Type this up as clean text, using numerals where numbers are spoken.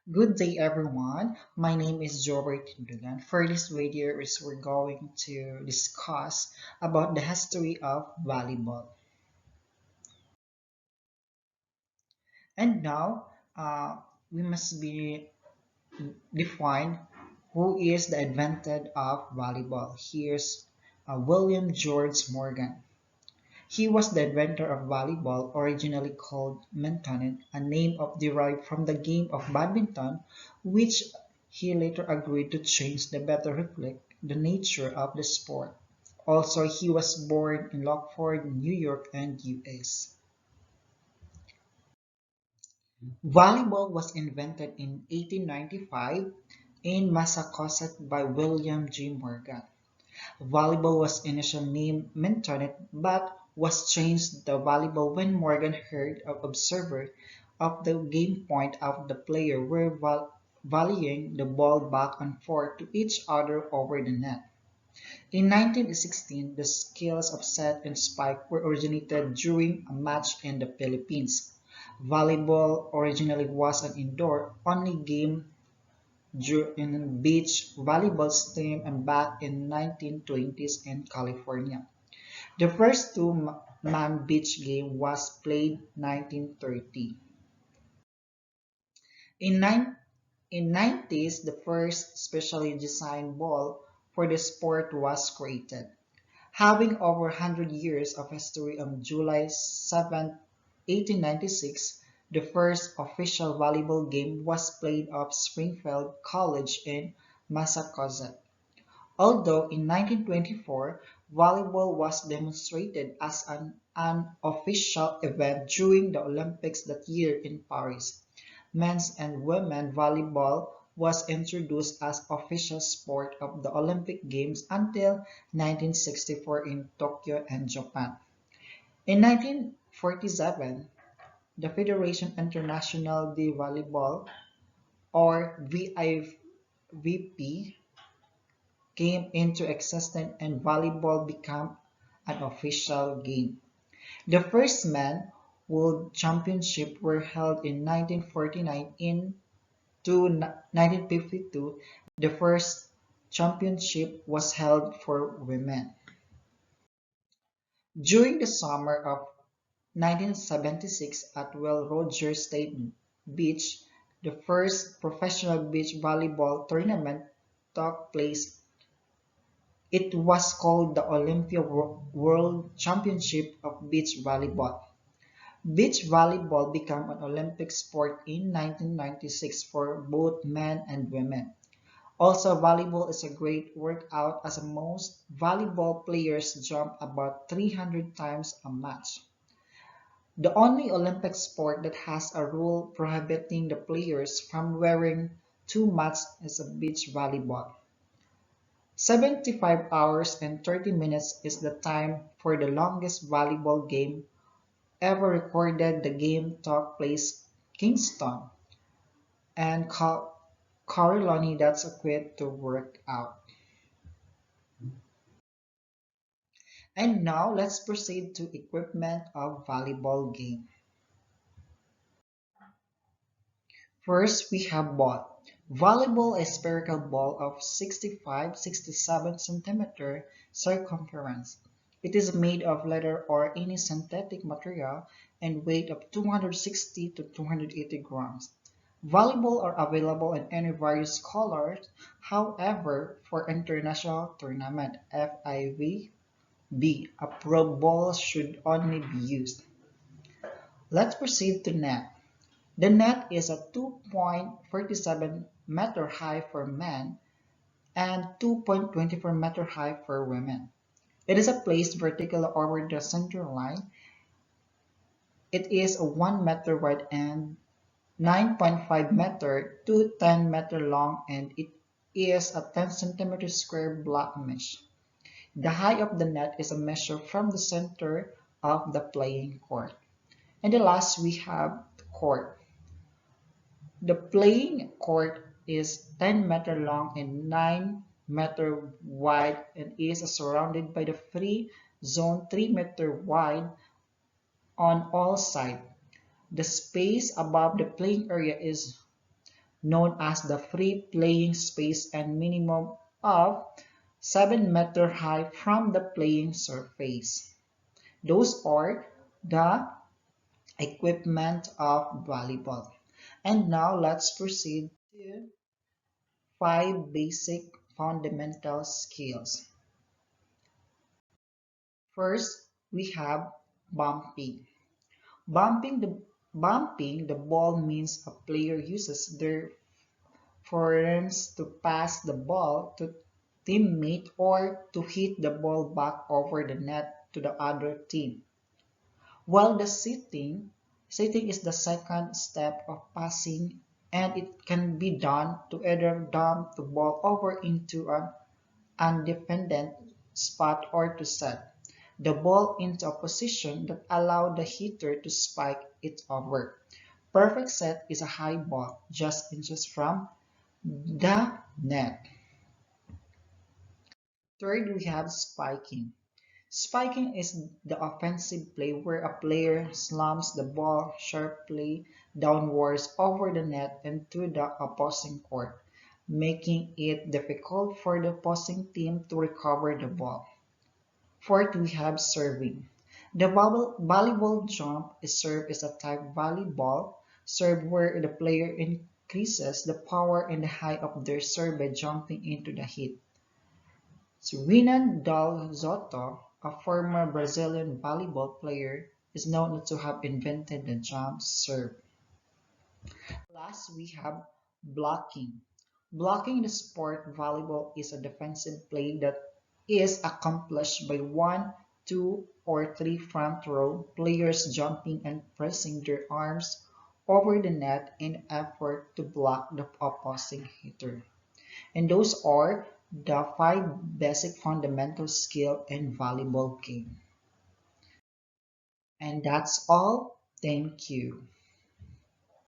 Good day everyone. My name is Jobert Tindugan. For this video we're going to discuss about the history of volleyball. And now we must be defined who is the inventor of volleyball. Here's William George Morgan. He was the inventor of volleyball, originally called Mintonet, a name derived from the game of badminton, which he later agreed to change to better reflect the nature of the sport. Also, he was born in Lockford, New York, and US. Volleyball was invented in 1895 in Massachusetts by William G. Morgan. Volleyball was initially named Mintonette but was changed to volleyball when Morgan heard of observer of the game point of the player were volleying the ball back and forth to each other over the net. In 1916, the skills of set and spike were originated during a match in the Philippines. Volleyball originally was an indoor-only game in beach volleyball team and back in 1920s in California. The first two-man beach game was played 1930. In, nine, in 90s, the first specially designed ball for the sport was created. Having over 100 years of history on July 7, 1896, the first official volleyball game was played at Springfield College in Massachusetts. Although in 1924, volleyball was demonstrated as an official event during the Olympics that year in Paris, men's and women's volleyball was introduced as official sport of the Olympic Games until 1964 in Tokyo and Japan. In 1947, the Fédération Internationale de Volleyball, or VIVP, came into existence and volleyball became an official game. The first men world championships were held in 1949 to 1952. The first championship was held for women. During the summer of 1976 at Will Rogers State Beach, the first professional beach volleyball tournament took place. It was called the Olympia World Championship of Beach Volleyball. Beach volleyball became an Olympic sport in 1996 for both men and women. Also, volleyball is a great workout as most volleyball players jump about 300 times a match. The only Olympic sport that has a rule prohibiting the players from wearing too much is a beach volleyball. 75 hours and 30 minutes is the time for the longest volleyball game ever recorded. The game took place Kingston and Carolina that's equipped to work out. And now let's proceed to equipment of volleyball game. First, we have ball. Volleyball is a spherical ball of 65-67 centimeter circumference. It is made of leather or any synthetic material and weight of 260 to 280 grams. Volleyball are available in any various colors. However, for international tournament FIVB, a pro ball should only be used. Let's proceed to net. The net is a 2.47 meter high for men and 2.24 meter high for women. It is placed vertically over the center line. It is 1 meter wide and 9.5 meter to 10 meter long, and it is a 10 centimeter square black mesh. The height of the net is a measure from the center of the playing court. And the last we have the court. The playing court is 10-meter long and 9-meter wide and is surrounded by the free zone 3-meter wide on all sides. The space above the playing area is known as the free playing space and minimum of 7 meter high from the playing surface. Those are the equipment of volleyball. And now let's proceed to 5 basic fundamental skills. First, we have bumping. Bumping the bumping the ball means a player uses their forearms to pass the ball to teammate or to hit the ball back over the net to the other team. While the sitting is the second step of passing, and it can be done to either dump the ball over into an undefended spot or to set the ball into a position that allows the hitter to spike it over. Perfect set is a high ball just inches from the net. Third, we have spiking. Spiking is the offensive play where a player slams the ball sharply downwards over the net into the opposing court, making it difficult for the opposing team to recover the ball. Fourth, we have serving. The volleyball jump is served as a type volleyball serve where the player increases the power and the height of their serve by jumping into the hit. So Renan Dal Zotto, a former Brazilian volleyball player, is known to have invented the jump serve. Last, we have blocking. Blocking in the sport volleyball is a defensive play that is accomplished by one, two, or three front row players jumping and pressing their arms over the net in an effort to block the opposing hitter. And those are the 5 basic fundamental skill in volleyball game. And that's all. Thank you.